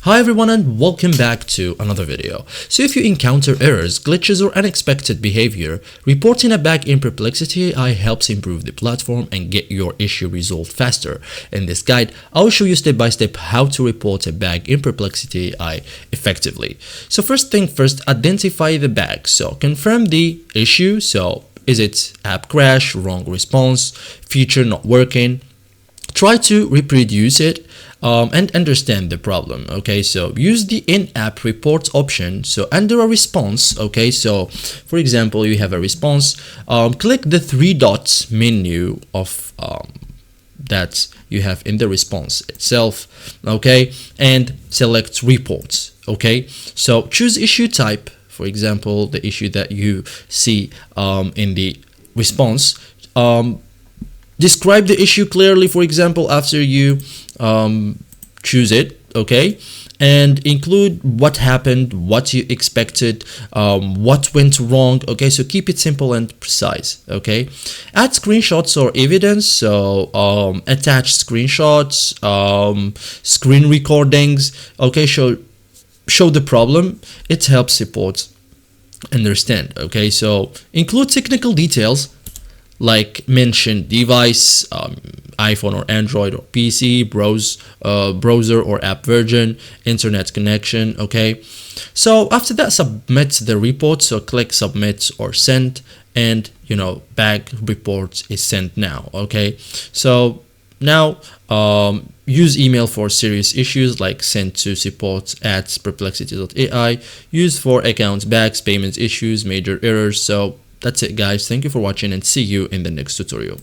Hi everyone and welcome back to another video. So if you encounter errors, glitches or unexpected behavior, reporting a bug in Perplexity AI helps improve the platform and get your issue resolved faster. In this guide, I will show you step by step how to report a bug in Perplexity AI effectively. So first thing first, identify the bug. So confirm the issue. So is it app crash, wrong response, feature not working? Try to reproduce it and understand the problem. Okay, so use the in-app reports option. So under a response, okay, so for example, you have a response, click the three dots menu of that you have in the response itself, okay, and select reports. Okay, so choose issue type, for example, the issue that you see in the response. Describe the issue clearly, for example, after you choose it, okay, and include what happened, what you expected, what went wrong. Okay, so keep it simple and precise. Okay, add screenshots or evidence. So attach screenshots, screen recordings. Okay, show the problem. It helps support understand. Okay, so include technical details like mention device, iPhone or Android or PC, browser or app version, internet connection. Okay, so after that, submit the report. So click submit or send, and bug report is sent now. Okay, so now use email for serious issues, like send to support@perplexity.ai. Use for accounts bugs, payments issues, major errors. So that's it guys, thank you for watching and see you in the next tutorial.